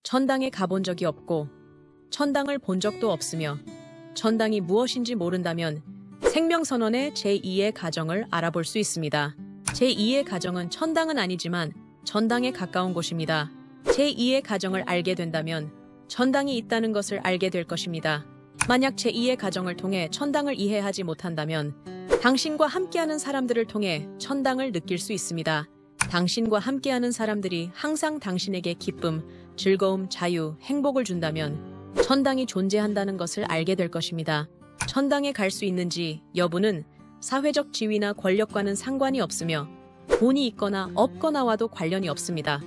천당에 가본 적이 없고 천당을 본 적도 없으며 천당이 무엇인지 모른다면 생명선언의 제2의 가정을 알아볼 수 있습니다. 제2의 가정은 천당은 아니지만 전당에 가까운 곳입니다. 제2의 가정을 알게 된다면 천당이 있다는 것을 알게 될 것입니다. 만약 제2의 가정을 통해 천당을 이해하지 못한다면 당신과 함께하는 사람들을 통해 천당을 느낄 수 있습니다. 당신과 함께하는 사람들이 항상 당신에게 기쁨, 즐거움, 자유, 행복을 준다면 천당이 존재한다는 것을 알게 될 것입니다. 천당에 갈 수 있는지 여부는 사회적 지위나 권력과는 상관이 없으며 돈이 있거나 없거나와도 관련이 없습니다.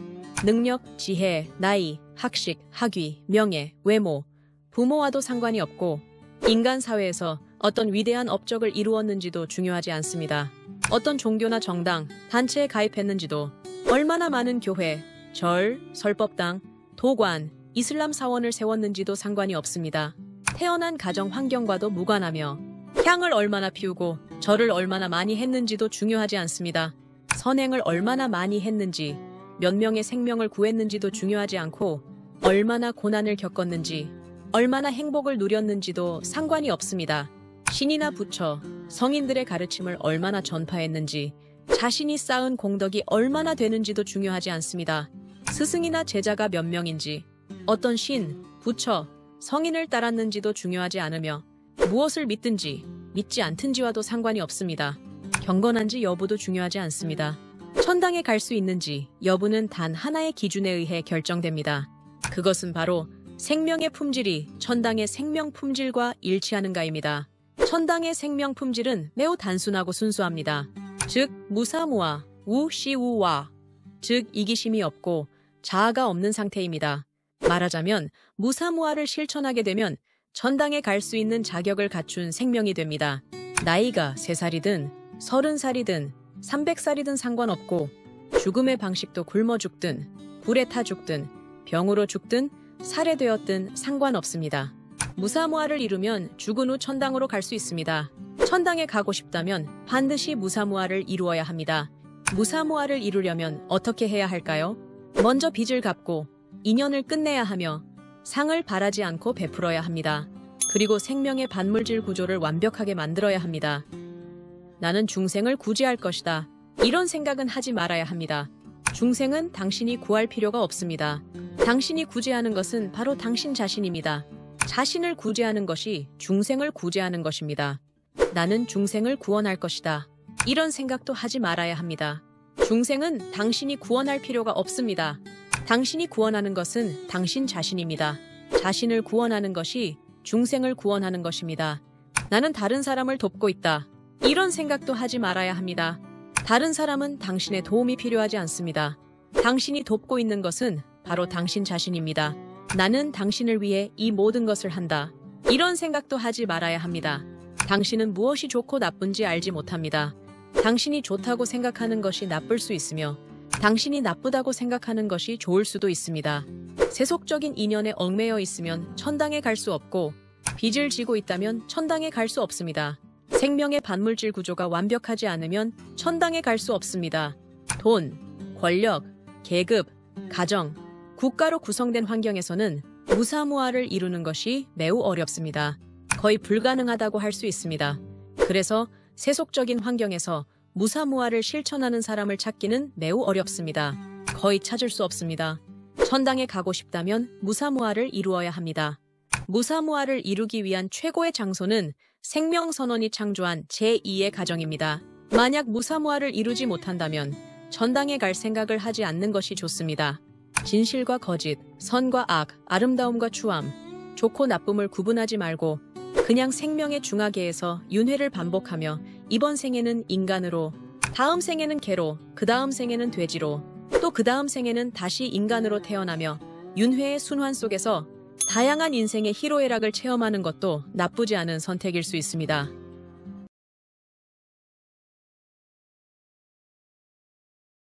능력, 지혜, 나이, 학식, 학위, 명예, 외모, 부모와도 상관이 없고 인간 사회에서 어떤 위대한 업적을 이루었는지도 중요하지 않습니다. 어떤 종교나 정당, 단체에 가입했는지도 얼마나 많은 교회, 절, 설법당, 도관, 이슬람 사원을 세웠는지도 상관이 없습니다. 태어난 가정 환경과도 무관하며 향을 얼마나 피우고 절을 얼마나 많이 했는지도 중요하지 않습니다. 선행을 얼마나 많이 했는지, 몇 명의 생명을 구했는지도 중요하지 않고 얼마나 고난을 겪었는지, 얼마나 행복을 누렸는지도 상관이 없습니다. 신이나 부처, 성인들의 가르침을 얼마나 전파했는지, 자신이 쌓은 공덕이 얼마나 되는지도 중요하지 않습니다. 스승이나 제자가 몇 명인지, 어떤 신, 부처, 성인을 따랐는지도 중요하지 않으며 무엇을 믿든지 믿지 않든지와도 상관이 없습니다. 경건한지 여부도 중요하지 않습니다. 천당에 갈 수 있는지 여부는 단 하나의 기준에 의해 결정됩니다. 그것은 바로 생명의 품질이 천당의 생명 품질과 일치하는가입니다. 천당의 생명 품질은 매우 단순하고 순수합니다. 즉 무사무아, 우시우와, 즉 이기심이 없고 자아가 없는 상태입니다. 말하자면 무사무아를 실천하게 되면 천당에 갈 수 있는 자격을 갖춘 생명이 됩니다. 나이가 3살이든 30살이든 300살이든 상관없고 죽음의 방식도 굶어 죽든 불에 타 죽든 병으로 죽든 살해되었든 상관없습니다. 무사무아를 이루면 죽은 후 천당으로 갈 수 있습니다. 천당에 가고 싶다면 반드시 무사무아를 이루어야 합니다. 무사무아를 이루려면 어떻게 해야 할까요? 먼저 빚을 갚고 인연을 끝내야 하며 상을 바라지 않고 베풀어야 합니다. 그리고 생명의 반물질 구조를 완벽하게 만들어야 합니다. 나는 중생을 구제할 것이다. 이런 생각은 하지 말아야 합니다. 중생은 당신이 구할 필요가 없습니다. 당신이 구제하는 것은 바로 당신 자신입니다. 자신을 구제하는 것이 중생을 구제하는 것입니다. 나는 중생을 구원할 것이다. 이런 생각도 하지 말아야 합니다. 중생은 당신이 구원할 필요가 없습니다. 당신이 구원하는 것은 당신 자신입니다. 자신을 구원하는 것이 중생을 구원하는 것입니다. 나는 다른 사람을 돕고 있다. 이런 생각도 하지 말아야 합니다. 다른 사람은 당신의 도움이 필요하지 않습니다. 당신이 돕고 있는 것은 바로 당신 자신입니다. 나는 당신을 위해 이 모든 것을 한다. 이런 생각도 하지 말아야 합니다. 당신은 무엇이 좋고 나쁜지 알지 못합니다. 당신이 좋다고 생각하는 것이 나쁠 수 있으며 당신이 나쁘다고 생각하는 것이 좋을 수도 있습니다. 세속적인 인연에 얽매여 있으면 천당에 갈 수 없고 빚을 지고 있다면 천당에 갈 수 없습니다. 생명의 반물질 구조가 완벽하지 않으면 천당에 갈 수 없습니다. 돈, 권력, 계급, 가정, 국가로 구성된 환경에서는 무사무아를 이루는 것이 매우 어렵습니다. 거의 불가능하다고 할 수 있습니다. 그래서 세속적인 환경에서 무사무아를 실천하는 사람을 찾기는 매우 어렵습니다. 거의 찾을 수 없습니다. 천당에 가고 싶다면 무사무아를 이루어야 합니다. 무사무아를 이루기 위한 최고의 장소는 생명선언이 창조한 제2의 가정입니다. 만약 무사무아를 이루지 못한다면 천당에 갈 생각을 하지 않는 것이 좋습니다. 진실과 거짓, 선과 악, 아름다움과 추함, 좋고 나쁨을 구분하지 말고 그냥 생명의 중하계에서 윤회를 반복하며 이번 생에는 인간으로, 다음 생에는 개로, 그 다음 생에는 돼지로, 또 그 다음 생에는 다시 인간으로 태어나며 윤회의 순환 속에서 다양한 인생의 희로애락을 체험하는 것도 나쁘지 않은 선택일 수 있습니다.